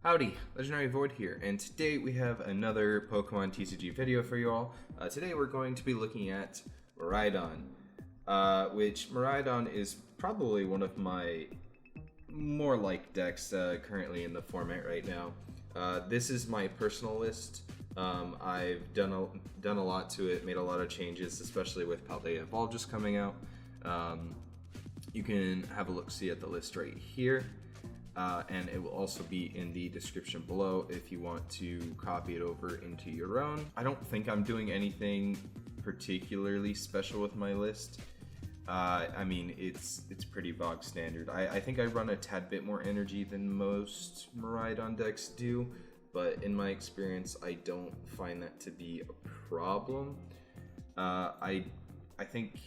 Howdy, Legendary Void here, and today we have another Pokemon TCG video for you all. Today we're going to be looking at Miraidon, which Miraidon is probably one of my more liked decks currently in the format right now. This is my personal list. I've done a lot to it, made a lot of changes, especially with Paldea Evolve just coming out. You can have a look-see at the list right here. And it will also be in the description below if you want to copy it over into your own. I don't think I'm doing anything particularly special with my list. I mean, it's pretty bog standard. I think I run a tad bit more energy than most Miraidon decks do, but in my experience, I don't find that to be a problem. I think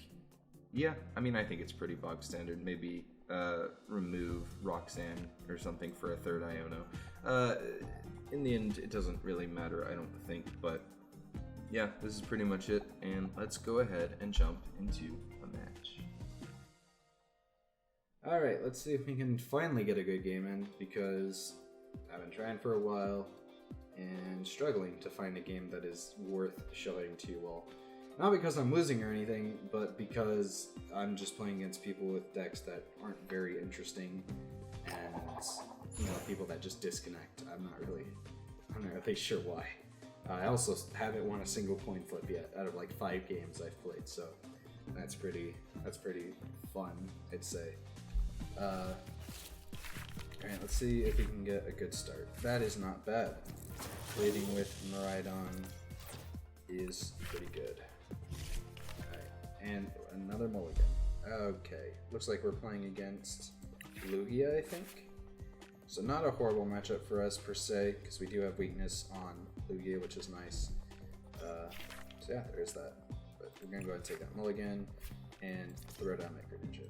it's pretty bog standard. Maybe remove Roxanne or something for a third Iono. In the end, it doesn't really matter, I don't think, but yeah, this is pretty much it, and let's go ahead and jump into a match. Alright, let's see if we can finally get a good game in, because I've been trying for a while and struggling to find a game that is worth showing to you all. Not because I'm losing or anything, but because I'm just playing against people with decks that aren't very interesting, and people that just disconnect. I'm not really sure why. I also haven't won a single coin flip yet out of like 5 games I've played, so that's pretty fun, I'd say. Alright, let's see if we can get a good start. That is not bad. Leading with Miraidon is pretty good. And another mulligan. Okay, looks like we're playing against Lugia, I think. So not a horrible matchup for us per se, because we do have weakness on Lugia, which is nice. So yeah, there's that. But we're gonna go ahead and take that mulligan and throw down that Greninja.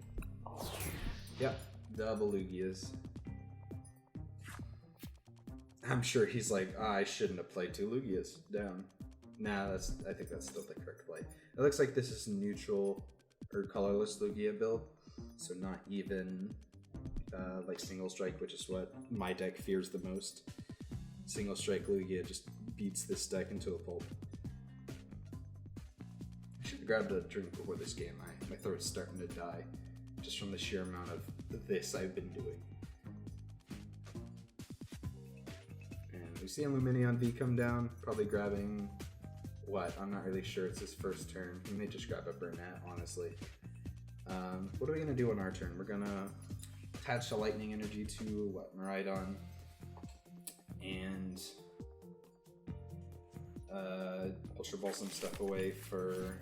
Yep, double Lugias. I'm sure he's like, I shouldn't have played 2 Lugias down. Nah, I think that's still the correct play. It looks like this is neutral or colorless Lugia build, so not even like single strike, which is what my deck fears the most. Single strike Lugia just beats this deck into a pulp. I should have grabbed a drink before this game. My throat's starting to die just from the sheer amount of this I've been doing. And we see Lumineon V come down, probably grabbing what? I'm not really sure. It's his first turn. He may just grab a Burnett, honestly. What are we going to do on our turn? We're going to attach the Lightning Energy to, Miraidon. And Ultra Ball some stuff away for...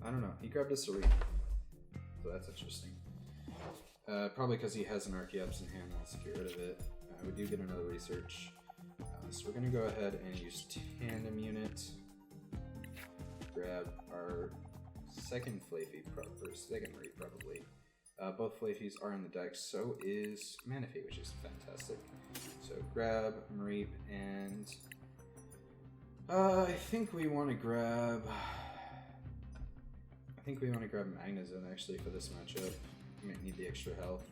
I don't know. He grabbed a Serena. So that's interesting. Probably because he has an Archeops in hand. Let's get rid of it. We do get another research. So we're going to go ahead and use Tandem Unit, grab our second Flaaffy, or second Mareep probably. Both Flaaffies are in the deck, so is Manaphy, which is fantastic. So grab Mareep, and I think we want to grab Magnezone actually for this matchup. We might need the extra health.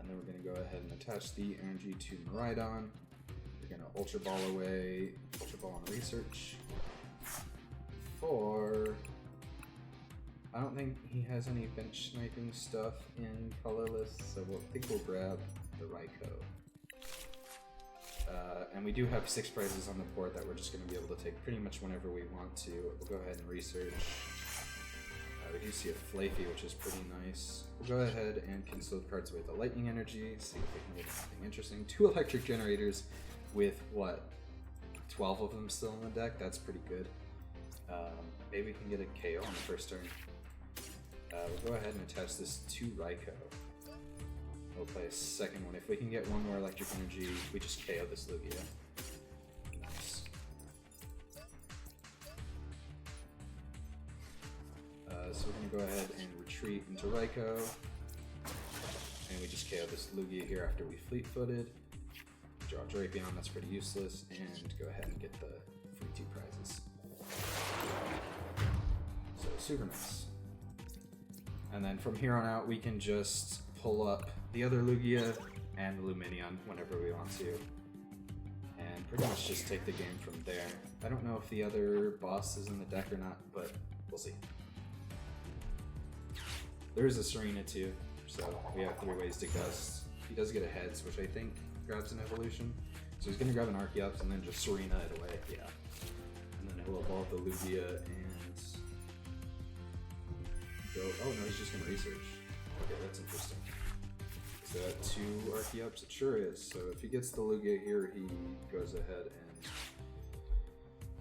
And then we're going to go ahead and attach the energy to Miraidon. We're going to Ultra Ball away, Ultra Ball on Research. I don't think he has any bench sniping stuff in colorless, so I think we'll grab the Raikou. And we do have 6 prizes on the board that we're just going to be able to take pretty much whenever we want to. We'll go ahead and research. We do see a Flaaffy, which is pretty nice. We'll go ahead and cancel the cards with the Lightning Energy, see if we can get something interesting. 2 Electric Generators with, 12 of them still in the deck? That's pretty good. Maybe we can get a KO on the first turn. We'll go ahead and attach this to Raikou. We'll play a second one. If we can get one more Electric Energy, we just KO this Lugia. Nice. So we're going to go ahead and retreat into Raikou, and we just KO this Lugia here after we fleet-footed. Draw Drapion, that's pretty useless, and go ahead and get the free 2 prizes. So super nice. And then from here on out, we can just pull up the other Lugia and Luminion whenever we want to. And pretty much just take the game from there. I don't know if the other boss is in the deck or not, but we'll see. There is a Serena too, so we have 3 ways to gust. He does get a heads, which I think grabs an evolution. So he's gonna grab an Archeops and then just Serena it away, yeah. And then he'll evolve the Lugia and go, oh no, he's just gonna research. Okay, that's interesting. Is that 2 Archeops? It sure is. So if he gets the Lugia here, he goes ahead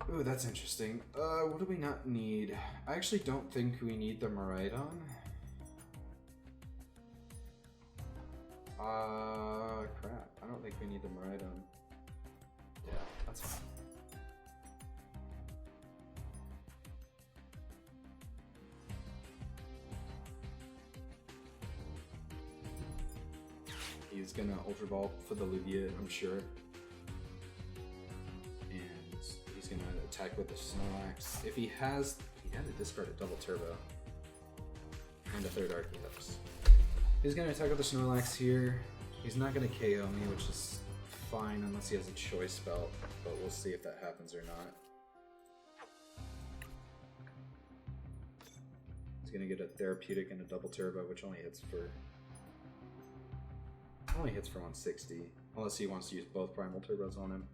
and... Ooh, that's interesting. What do we not need? I actually don't think we need the Miraidon. Crap. I don't think we need the Miraidon. Yeah, that's fine. He's gonna Ultra Ball for the Lugia, I'm sure. And he's gonna attack with the Snorlax. If he has... He had to discard a double turbo. And a 3rd Archeops. He's gonna attack with the Snorlax here. He's not gonna KO me, which is fine unless he has a Choice Belt, but we'll see if that happens or not. He's gonna get a Therapeutic and a double turbo, which only hits for 160, unless he wants to use both Primal Turbos on him,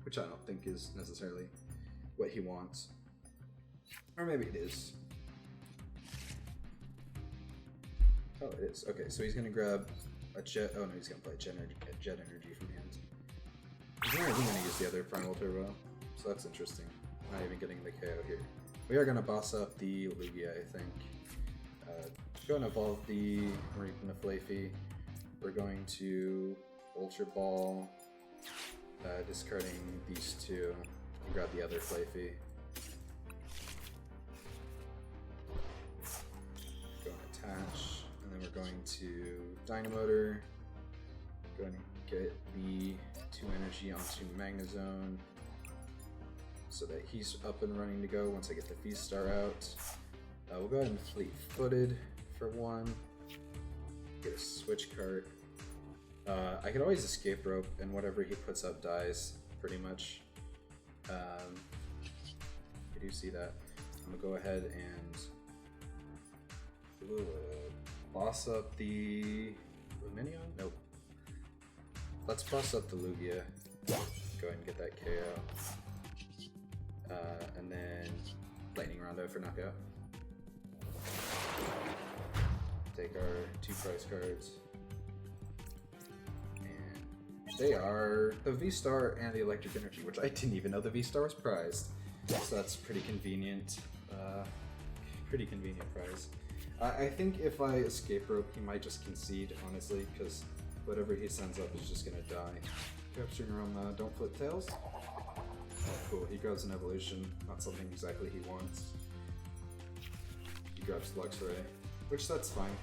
which I don't think is necessarily what he wants. Or maybe it is. Oh, it is. Okay, so he's gonna grab a Jet. Oh no, he's gonna play Jet Energy from hand. He's not even gonna use the other Primal Turbo, so that's interesting. Not even getting the KO here. We are gonna boss up the Lugia, I think. Go and evolve the Mareep and the Flaaffy. We're going to Ultra Ball, discarding these 2, and grab the other Flaaffy. Go and attach, and then we're going to Dynamotor. Going to get the 2 energy onto Magnezone, so that he's up and running to go once I get the VSTAR out. We'll go ahead and Fleet-Footed for 1. Get a Switch Cart. I could always Escape Rope, and whatever he puts up dies, pretty much. I do see that. I'm gonna go ahead and boss up the Luminion? Nope. Let's boss up the Lugia. Go ahead and get that KO. And then Lightning Rondo for knockout. Take our 2 prize cards. And they are the VSTAR and the Electric Energy, which I didn't even know the VSTAR was prized. So that's pretty convenient. Pretty convenient prize. I think if I Escape Rope, he might just concede, honestly, because whatever he sends up is just gonna die. Capturing around Don't Flip Tails. Oh, cool. He grabs an evolution, not something exactly he wants. He grabs Luxray, which that's fine.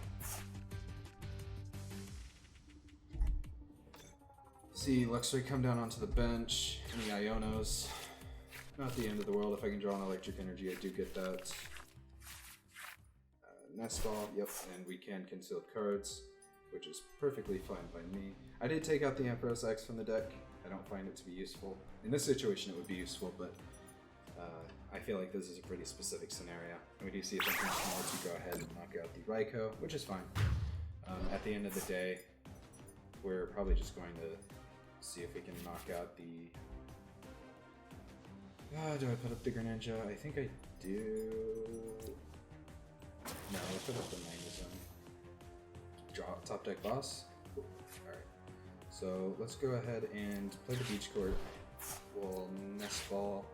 See Luxray come down onto the bench, any Ionos. Not the end of the world. If I can draw an Electric Energy, I do get that. Nest Ball, yep, and we can conceal cards, which is perfectly fine by me. I did take out the Empress X from the deck. I don't find it to be useful. In this situation it would be useful, but I feel like this is a pretty specific scenario. And we do see a bunch more to go ahead and knock out the Raikou, which is fine. At the end of the day, we're probably just going to see if we can knock out the... do I put up the Greninja? I think I do... No, I'll put up the Magnezone. Draw top deck boss? Cool. Alright. So let's go ahead and play the Beach Court. We'll Nest Ball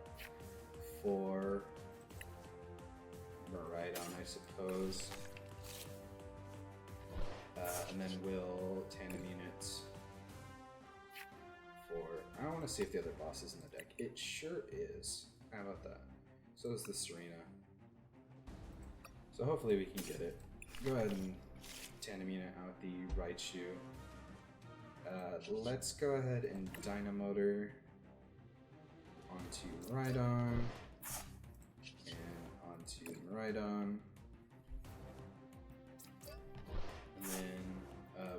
for Miraidon, I suppose. And then we'll Tandem Unit for... I want to see if the other boss is in the deck. It sure is. How about that? So is the Serena. So hopefully we can get it. Go ahead and Tandem Unit out the Raichu. Let's go ahead and Dynamotor onto Miraidon. And onto Miraidon. And then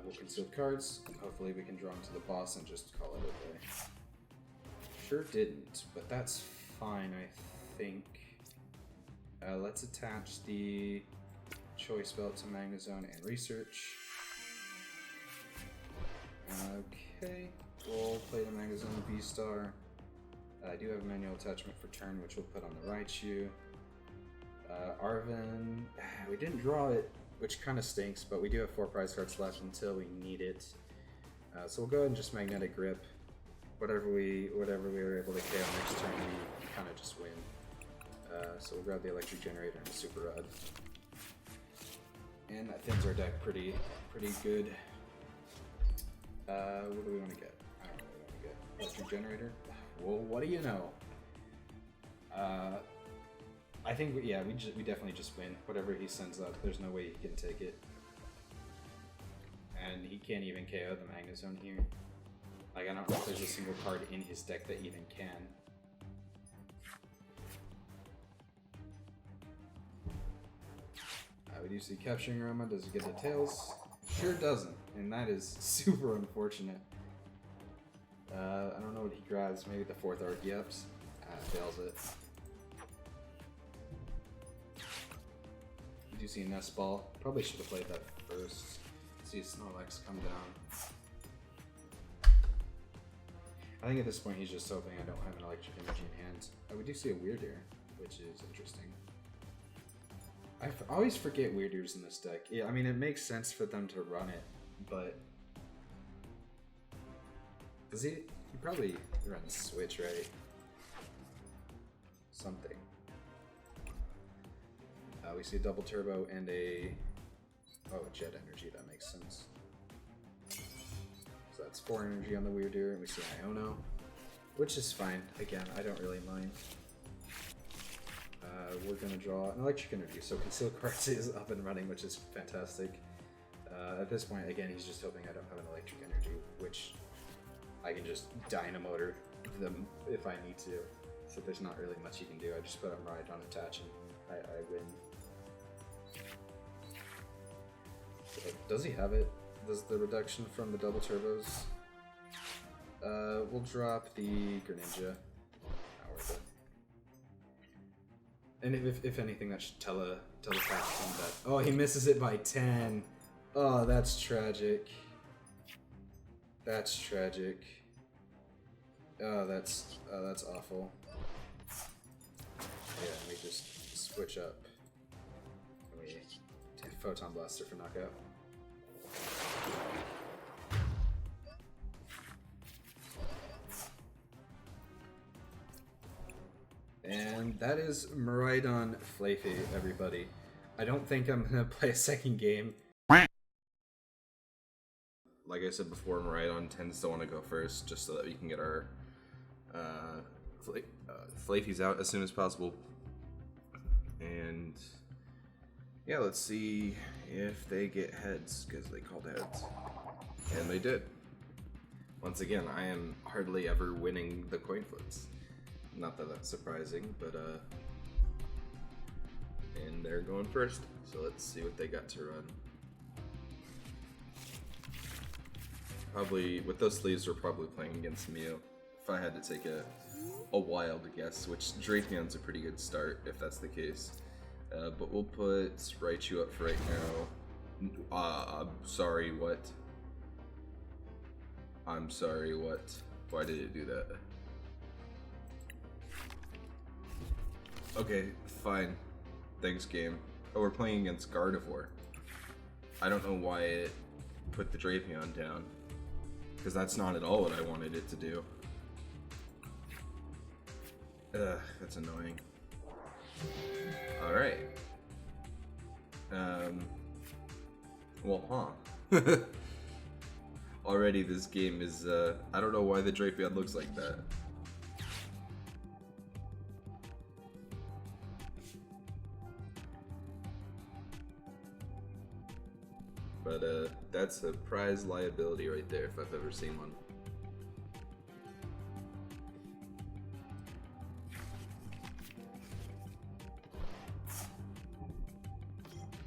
We'll conceal cards. Hopefully we can draw into the boss and just call it a day. Sure didn't, but that's fine, I think. Let's attach the Choice Belt to Magnezone and Research. Okay, we'll play the Magnezone VSTAR. I do have a manual attachment for turn, which we'll put on the Raichu. Arven, we didn't draw it, which kind of stinks, but we do have 4 prize cards left until we need it. So we'll go ahead and just Magnetic Grip. Whatever we were able to KO next turn, we kind of just win. So we'll grab the Electric Generator and the Super Rod. And that thins our deck pretty good. What do we want to get? I don't know what we want to get. Electric Generator? Well, what do you know? I think, we definitely just win. Whatever he sends up, there's no way he can take it. And he can't even KO the Magnezone here. Like, I don't know if there's a single card in his deck that even can. We do see Capturing Aroma. Does it get the tails? Sure doesn't, and that is super unfortunate. I don't know what he grabs. Maybe the 4th Archeops. Fails it. You do see a Nest Ball. Probably should have played that first. See Snorlax come down. I think at this point he's just hoping I don't have an Electric Energy in hand. We do see a Weirder, which is interesting. I always forget Weirders in this deck. Yeah, I mean, it makes sense for them to run it, but... Does he probably runs Switch, right? Something. We see a Double Turbo and a... Oh, Jet Energy, that makes sense. So that's 4 energy on the Weirder, and we see Iono, which is fine. Again, I don't really mind. We're going to draw an Electric Energy, so Conceal Cards is up and running, which is fantastic. At this point, again, he's just hoping I don't have an Electric Energy, which I can just Dynamotor them if I need to. So there's not really much he can do. I just put on Miraidon attach and I win. So, does he have it? Does the reduction from the Double Turbos? We'll drop the Greninja. Not worth it. And if anything, that should telepath him that. Oh, he misses it by 10. Oh, that's tragic. That's tragic. Oh, that's awful. Yeah, and we just switch up. And we take Photon Blaster for knockout. And that is Miraidon Flaaffy, everybody. I don't think I'm gonna play a second game. Like I said before, Miraidon tends to want to go first, just so that we can get our Flaaffys out as soon as possible. And yeah, let's see if they get heads, because they called heads. And they did. Once again, I am hardly ever winning the coin flips. Not that that's surprising, but and they're going first, so let's see what they got to run. Probably, with those sleeves, we're probably playing against Mew. If I had to take a wild guess, which Drapion's a pretty good start, if that's the case. But we'll put Raichu up for right now. I'm sorry, what? I'm sorry, what? Why did it do that? Okay, fine. Thanks, game. Oh, we're playing against Gardevoir. I don't know why it put the Drapion down, because that's not at all what I wanted it to do. Ugh, that's annoying. Alright. Well, huh. Already this game is, I don't know why the Drapion looks like that. But that's a prize liability right there if I've ever seen one.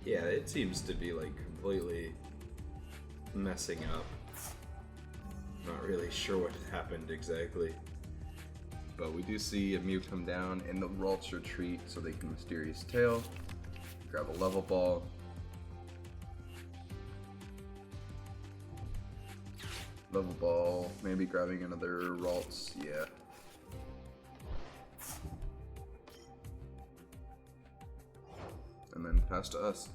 Yeah, it seems to be like completely messing up. Not really sure what happened exactly. But we do see a Mew come down and the Ralts retreat so they can Mysterious Tail. Grab a level ball. Level ball, maybe grabbing another Ralts, yeah. And then pass to us.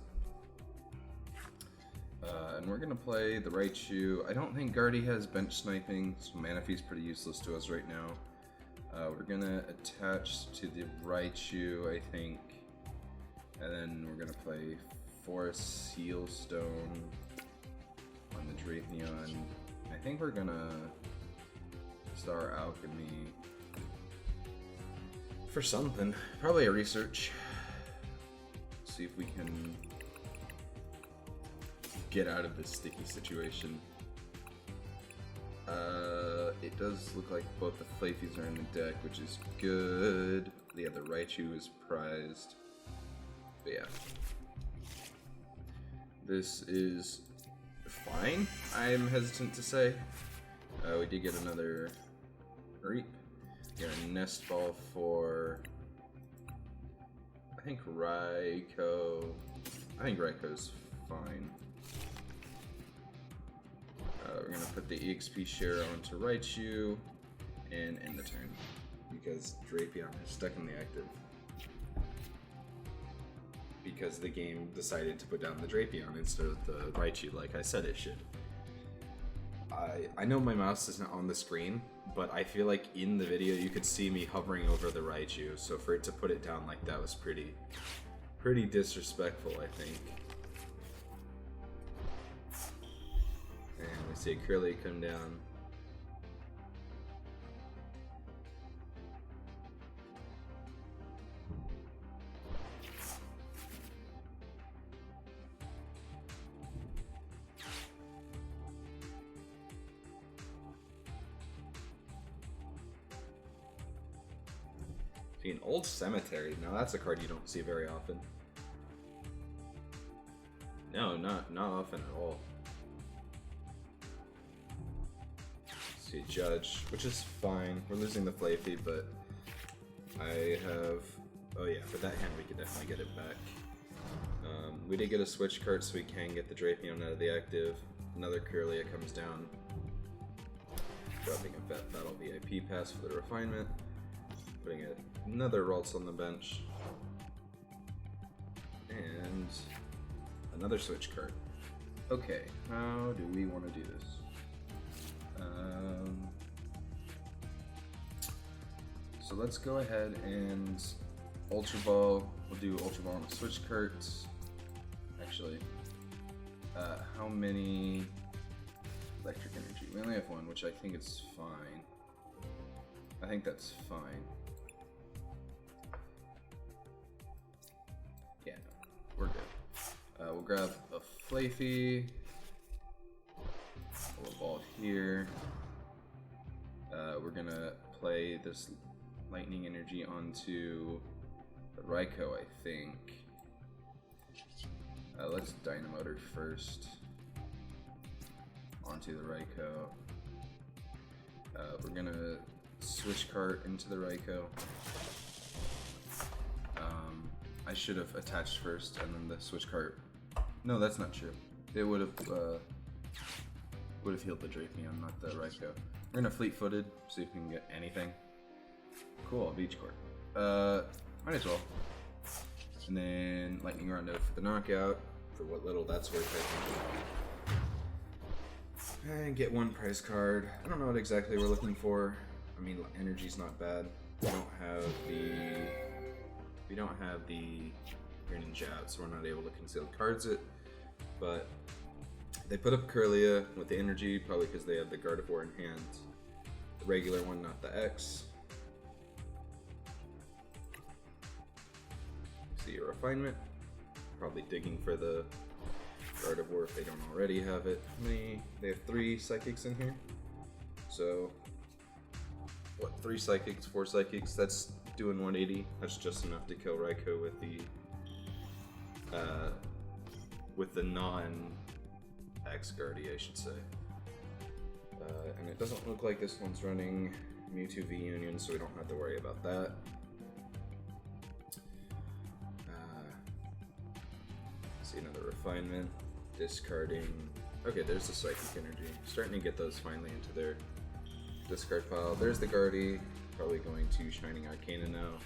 And we're gonna play the Raichu. I don't think Guardy has bench sniping, so Manaphy's pretty useless to us right now. We're gonna attach to the Raichu, I think. And then we're gonna play Forest Seal Stone on the Drapion. I think we're gonna Star Alchemy for something. Probably a research. See if we can get out of this sticky situation. It does look like both the Flaaffies are in the deck, which is good. Yeah, the Raichu is prized. But yeah. This is fine, I'm hesitant to say. We did get another Mareep. Get a Nest Ball for, I think Raikou. I think Raikou's fine. We're gonna put the EXP share onto Raichu and end the turn because Drapion is stuck in the active. Because the game decided to put down the Drapion instead of the Raichu like I said it should. I know my mouse isn't on the screen, but I feel like in the video you could see me hovering over the Raichu, so for it to put it down like that was pretty disrespectful, I think. And we see Curly come down. See, an Old Cemetery. Now that's a card you don't see very often. No, not often at all. See a Judge, which is fine. We're losing the Flaaffy, but I have... Oh yeah, for that hand we could definitely get it back. We did get a Switch Cart, so we can get the Drapion out of the active. Another Curlia comes down. Dropping a Battle VIP pass for the Refinement. Putting another Ralts on the bench. And another Switch Cart. Okay, how do we want to do this? So let's go ahead and Ultra Ball. We'll do Ultra Ball on the Switch Cart. Actually, how many Electric Energy? We only have one, which I think is fine. I think that's fine. Yeah, no, we're good. We'll grab a Flaaffy. We'll ball here. We're gonna play this Lightning Energy onto the Raikou, I think. Let's Dynamotor first onto the Raikou. We're gonna Switch Cart into the Raikou. I should have attached first and then the Switch Cart. No, that's not true. It would have healed the Drapion, not the Raikou. We're gonna Fleet-Footed, see if we can get anything. Cool, Beach Court. Might as well. And then Lightning Rondo for the knockout, for what little that's worth, I think. And get one prize card. I don't know what exactly we're looking for. I mean, energy's not bad. We don't have the Greninja out, so we're not able to conceal cards it. But they put up Curlia with the energy, probably because they had the Gardevoir in hand. The regular one, not the X. See a Refinement. Probably digging for the Gardevoir if they don't already have it. They have 3 Psychics in here. So, what, 3 Psychics, 4 Psychics? That's doing 180. That's just enough to kill Raikou with the non X-Guardy, I should say. And it doesn't look like this one's running Mewtwo V Union, so we don't have to worry about that. See another refinement, discarding. Okay, there's the Psychic Energy. Starting to get those finally into their discard pile. There's the Guardy, probably going to Shining Arcana now.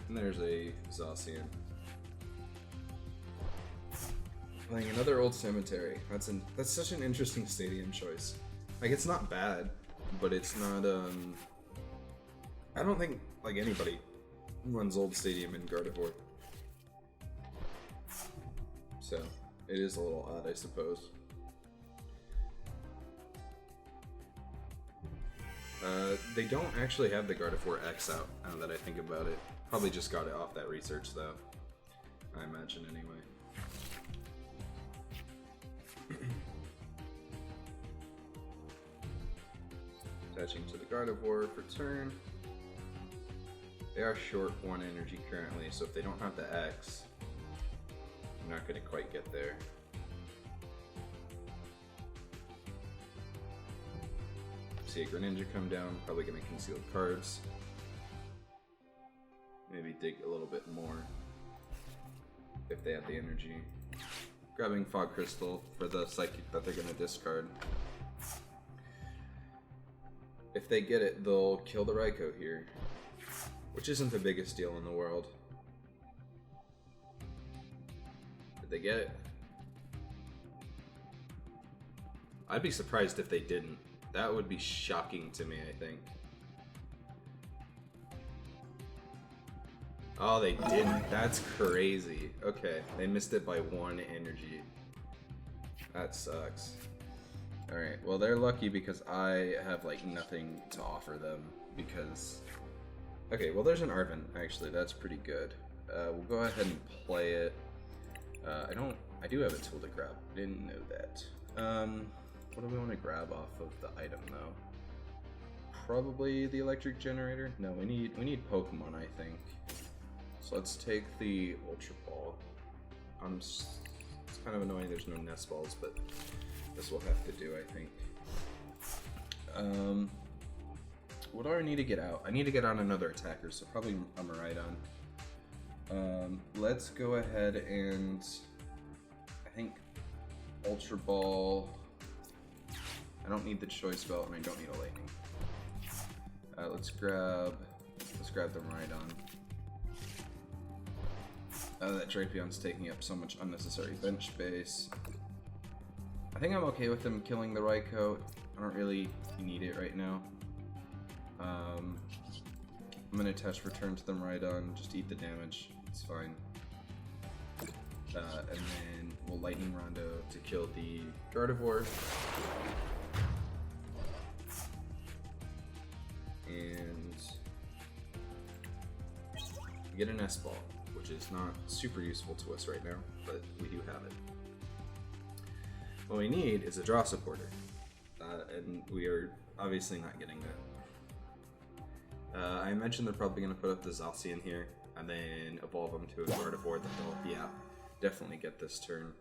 And there's a Zacian. Playing another old cemetery. That's such an interesting stadium choice. Like, it's not bad, but it's not, I don't think, like, anybody runs old stadium in Gardevoir. So, it is a little odd, I suppose. They don't actually have the Gardevoir X out, now that I think about it. Probably just got it off that research, though. I imagine, anyway. Attaching to the Gardevoir for turn. They are short 1 energy currently, so if they don't have the X, I'm not going to quite get there. See a Greninja come down, probably going to conceal cards. Maybe dig a little bit more if they have the energy. Grabbing Fog Crystal for the Psychic that they're going to discard. If they get it, they'll kill the Raikou here, which isn't the biggest deal in the world. Did they get it? I'd be surprised if they didn't. That would be shocking to me, I think. Oh, they didn't. That's crazy. Okay, they missed it by 1 energy. That sucks. Alright, well they're lucky because I have like nothing to offer them because... Okay, well there's an Arven, actually, that's pretty good. We'll go ahead and play it. I do have a tool to grab, didn't know that. What do we want to grab off of the item though? Probably the Electric Generator? No, we need Pokemon, I think. So let's take the Ultra Ball. It's kind of annoying there's no Nest Balls, but this will have to do, I think. What do I need to get out? I need to get out another attacker, so probably a Miraidon. Let's go ahead and... I think Ultra Ball... I don't need the Choice Belt, and I don't need a Lightning. Let's grab the Miraidon. That Drapion's taking up so much unnecessary bench space. I think I'm okay with him killing the Raikou. I don't really need it right now. I'm gonna attach return to the Miraidon, just eat the damage, it's fine. And then we'll Lightning Rondo to kill the Gardevoir. And we get an S-Ball, which is not super useful to us right now, but we do have it. What we need is a draw supporter, and we are obviously not getting that. I mentioned they're probably going to put up the Zacian here, and then evolve them to a Gardevoir that they'll, yeah, definitely get this turn.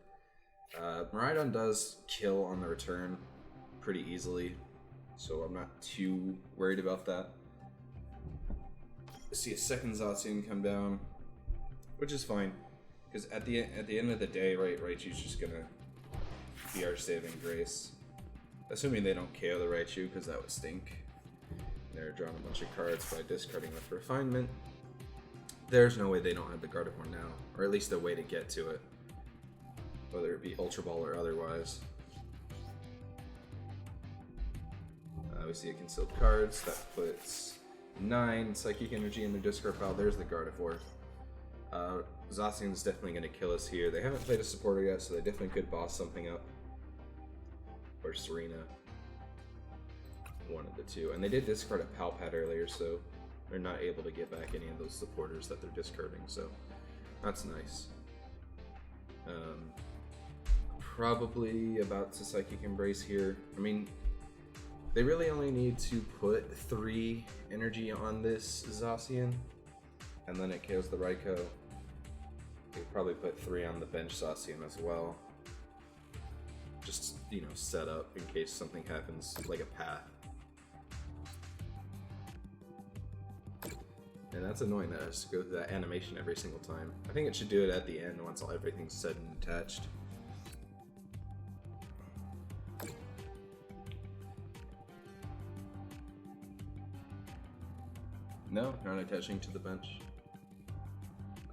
Miraidon does kill on the return pretty easily, so I'm not too worried about that. See a second Zacian come down, which is fine, because at the end of the day, right, Raichu's just gonna be our saving grace. Assuming they don't KO the Raichu, because that would stink. They're drawing a bunch of cards by discarding with Refinement. There's no way they don't have the Gardevoir now, or at least a way to get to it, whether it be Ultra Ball or otherwise. We see a concealed cards, that puts 9 Psychic Energy in their discard pile. There's the Gardevoir. Zacian is definitely going to kill us here. They haven't played a supporter yet, so they definitely could boss something up. Or Serena. One of the two. And they did discard a PAL Pad earlier, so they're not able to get back any of those supporters that they're discarding, so that's nice. Probably about to Psychic Embrace here. I mean, they really only need to put 3 energy on this Zacian, and then it kills the Raikou. They probably put 3 on the bench Zacian as well. just, you know, set up in case something happens, like a path. And that's annoying that it has to go through that animation every single time. I think it should do it at the end once everything's said and attached. No, not attaching to the bench.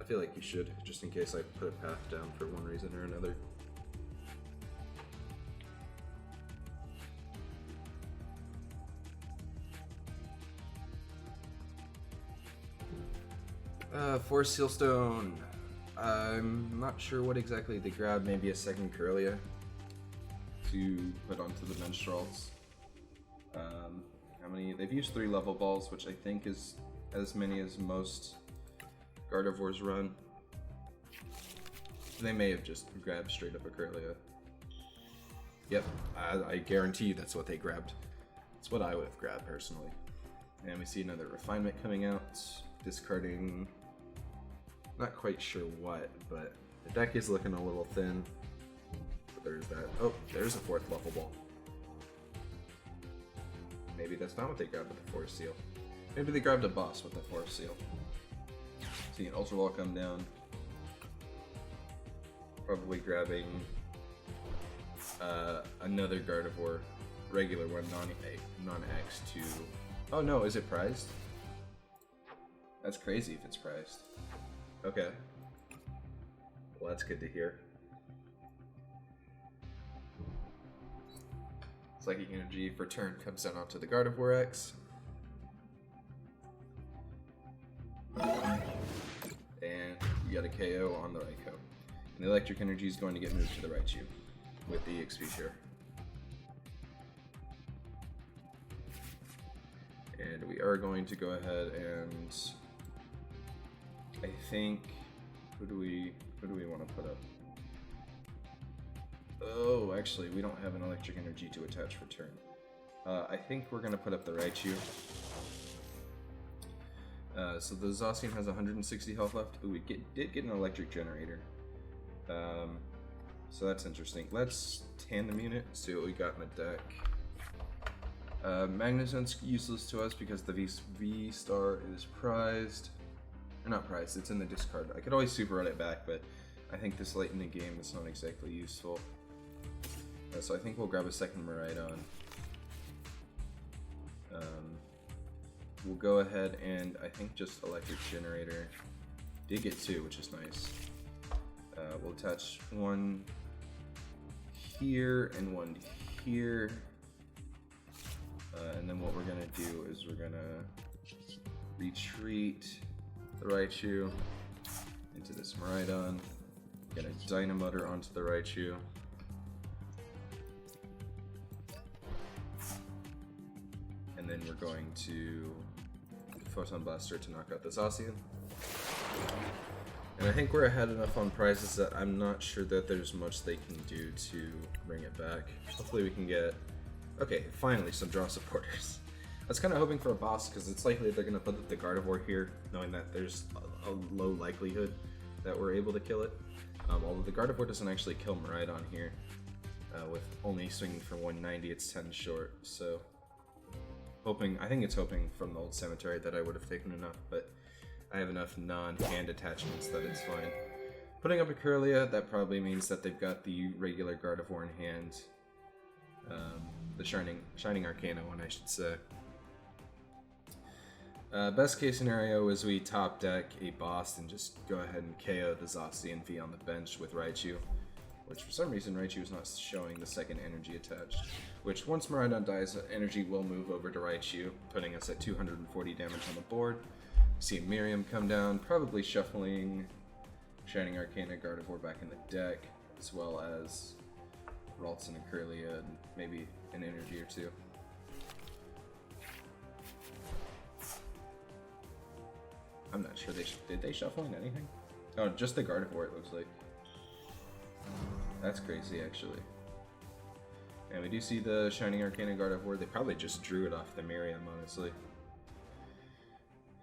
I feel like you should, just in case I put a path down for one reason or another. Forest Seal Stone. I'm not sure what exactly they grabbed, maybe a second Corellia to put onto the bench strolls. How many? They've used 3 level balls, which I think is as many as most Gardevoirs run. They may have just grabbed straight up a Corellia. Yep, I guarantee you that's what they grabbed. That's what I would have grabbed personally. And we see another refinement coming out, discarding, not quite sure what, but the deck is looking a little thin. But there's that. Oh, there's a 4th level ball. Maybe that's not what they grabbed with the Forest Seal. Maybe they grabbed a boss with the Forest Seal. See an Ultra Ball come down. Probably grabbing another Gardevoir, regular one, non-X to... Oh no, is it prized? That's crazy if it's prized. Okay. Well, that's good to hear. Psychic Energy for turn comes down onto the Gardevoir X. And you got a KO on the Raikou. And the Electric Energy is going to get moved to the Raichu with the XP share. And we are going to go ahead and I think who do we want to put up? Oh, actually, we don't have an Electric Energy to attach for turn. I think we're gonna put up the Raichu. So the Zacian has 160 health left. Ooh, we did get an Electric Generator. So that's interesting. Let's tandem unit, see what we got in the deck. Magnezone's useless to us because the V Star is prized. Or not prized, it's in the discard. I could always super run it back, but I think this late in the game is not exactly useful. So I think we'll grab a second Miraidon. We'll go ahead and I think just Electric Generator. Did get 2, which is nice. We'll attach one here and one here. And then what we're gonna do is we're gonna retreat the Raichu into this Miraidon. Gonna Dynamotor onto the Raichu. And then we're going to Photon Blaster to knock out the Zacian. And I think we're ahead enough on prizes that I'm not sure that there's much they can do to bring it back. Hopefully we can get... Okay, finally some draw supporters. I was kind of hoping for a boss because it's likely they're going to put the Gardevoir here, knowing that there's a low likelihood that we're able to kill it. Although the Gardevoir doesn't actually kill Miraidon here. With only swinging for 190, it's 10 short, so... I think it's hoping from the old cemetery that I would have taken enough, but I have enough non-hand attachments that it's fine. Putting up a Corellia, that probably means that they've got the regular Gardevoir in hand. The Shining Arcana one, I should say. Best case scenario is we top deck a boss and just go ahead and KO the Zacian V on the bench with Raichu. Which for some reason Raichu is not showing the second energy attached. Which once Miraidon dies, energy will move over to Raichu, putting us at 240 damage on the board. See Miriam come down, probably shuffling Shining Arcana Gardevoir back in the deck, as well as Raltston and Corellia, and maybe an energy or two. I'm not sure did they shuffle in anything? Oh, just the Gardevoir it looks like. That's crazy, actually. And we do see the Shining Arcana Gardevoir. They probably just drew it off the Miriam, honestly.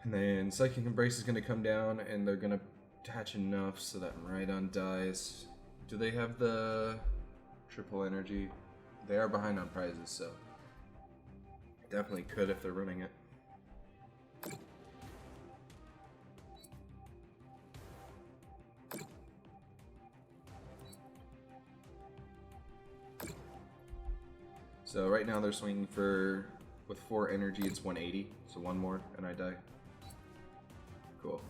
And then Psychic Embrace is going to come down, and they're going to attach enough so that Miraidon dies. Do they have the triple energy. They are behind on prizes, so definitely could if they're running it. So right now they're swinging for, with 4 energy, it's 180, so one more and I die. Cool.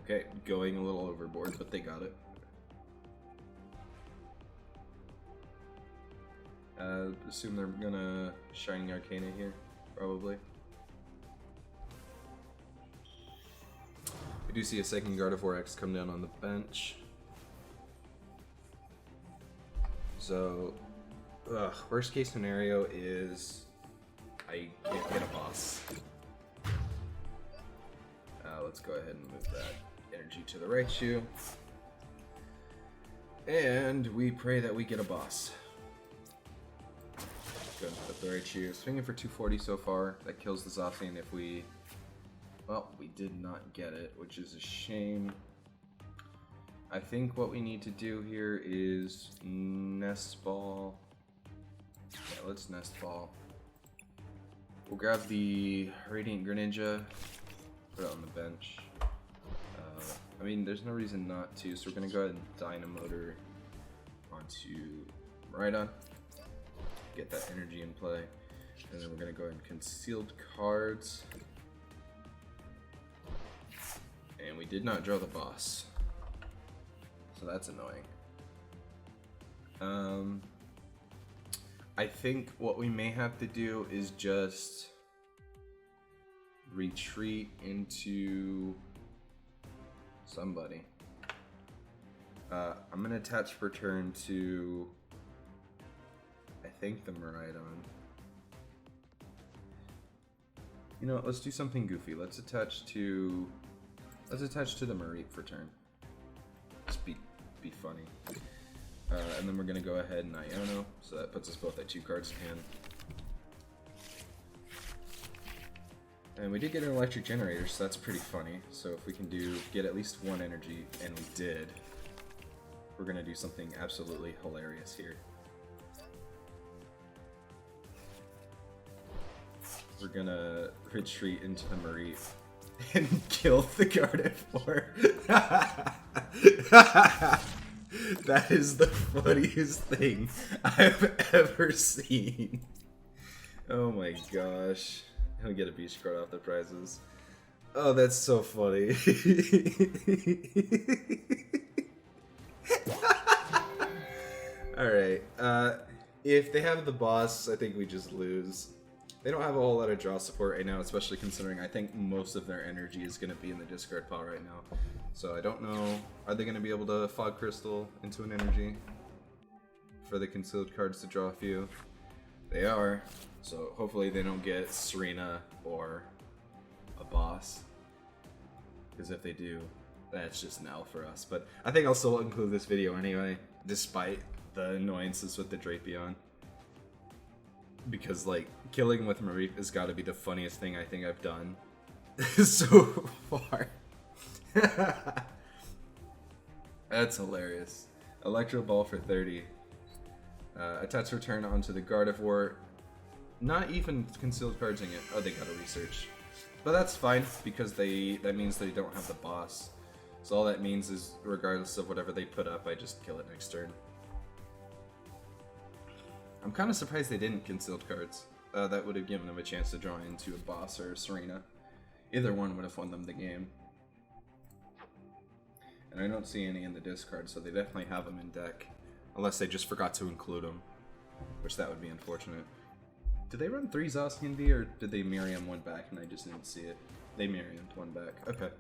Okay, going a little overboard, but they got it. Assume they're gonna Shining Arcana here, probably. We do see a second Gardevoir X come down on the bench. So, worst case scenario is I can't get a boss. Let's go ahead and move that energy to the Raichu. And we pray that we get a boss. Go and put the Raichu. Swinging for 240 so far. That kills the Zacian if we... Well, we did not get it, which is a shame. I think what we need to do here is Nest Ball. Yeah, let's Nest Ball. We'll grab the Radiant Greninja, put it on the bench. I mean, there's no reason not to, so we're going to go ahead and Dynamotor onto Miraidon. Get that energy in play. And then we're going to go ahead and Concealed Cards. And we did not draw the boss. So that's annoying. I think what we may have to do is just retreat into somebody. I'm gonna attach for turn to, I think, the Miraidon. You know what, let's do something goofy. Let's attach to the Mareep for turn. Just be funny. And then we're gonna go ahead and Iono, so that puts us both at 2 cards in hand. And we did get an Electric Generator, so that's pretty funny. So if we can get at least 1 energy, and we did, we're gonna do something absolutely hilarious here. We're gonna retreat into the Mareep and kill the Gardevoir. That is the funniest thing I've ever seen. Oh my gosh. I'll get a Beach Court off the prizes. Oh, that's so funny. Alright, if they have the boss, I think we just lose. They don't have a whole lot of draw support right now, especially considering I think most of their energy is going to be in the discard pile right now. So I don't know, are they going to be able to Fog Crystal into an energy for the concealed cards to draw a few? They are, so hopefully they don't get Serena or a boss. Because if they do, that's just an L for us. But I think I'll still include this video anyway, despite the annoyances with the Drapion. Because, like, killing with Mareep has got to be the funniest thing I think I've done so far. That's hilarious. Electro Ball for 30. Attach return onto the Gardevoir. Not even concealed cardsing it. Oh, they got a research. But that's fine, because that means they don't have the boss. So all that means is, regardless of whatever they put up, I just kill it next turn. I'm kind of surprised they didn't concealed cards. That would have given them a chance to draw into a boss or a Serena. Either one would have won them the game. And I don't see any in the discard, so they definitely have them in deck. Unless they just forgot to include them. Which that would be unfortunate. Did they run 3 Zacian V, or did they Miriam one back and I just didn't see it? They Miriamed one back. Okay.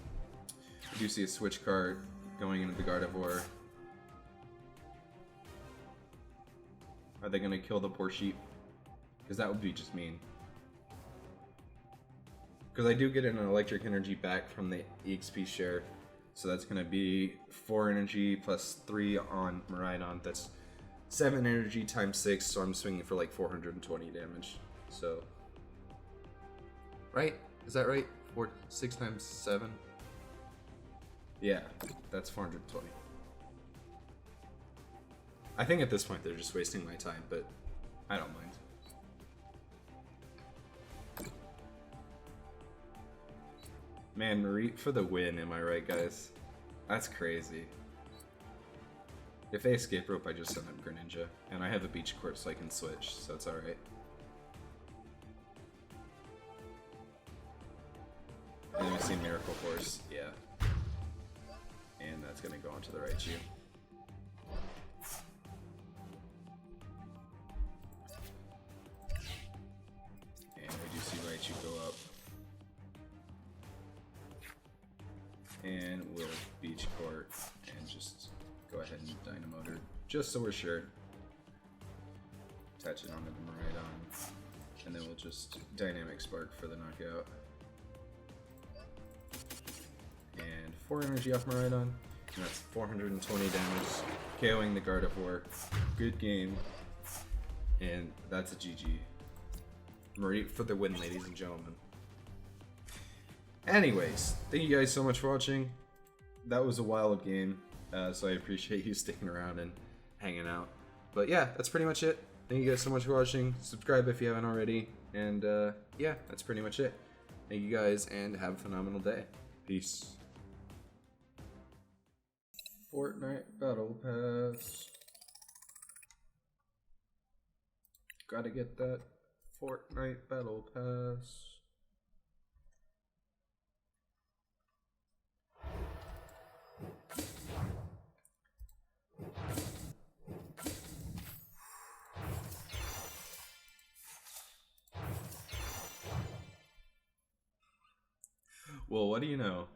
I do see a Switch Cart going into the Gardevoir. Are they gonna kill the poor sheep? Because that would be just mean. Because I do get an electric energy back from the EXP share. So that's gonna be 4 energy plus 3 on Miraidon. That's 7 energy times 6, so I'm swinging for like 420 damage. So, right? Is that right? 6 times 7? Yeah, that's 420. I think at this point they're just wasting my time, but I don't mind. Man, Mareep for the win, am I right, guys? That's crazy. If they escape rope, I just send them Greninja. And I have a Beach Court, so I can switch, so it's alright. And we see Miracle Force, yeah. And that's gonna go onto the Raichu. And we do see Raichu go up. And we'll Beach Court and just go ahead and Dynamotor, just so we're sure. Attach it onto the Miraidon, and then we'll just Dynamic Spark for the knockout. And 4 energy off Miraidon, and that's 420 damage, KOing the Gardevoir. Good game, and that's a GG. Mareep for the win, ladies and gentlemen. Anyways, thank you guys so much for watching. That was a wild game, so I appreciate you sticking around and hanging out. But yeah, that's pretty much it. Thank you guys so much for watching. Subscribe if you haven't already. And yeah, that's pretty much it. Thank you guys, and have a phenomenal day. Peace. Fortnite Battle Pass. Gotta get that Fortnite Battle Pass. Well, what do you know?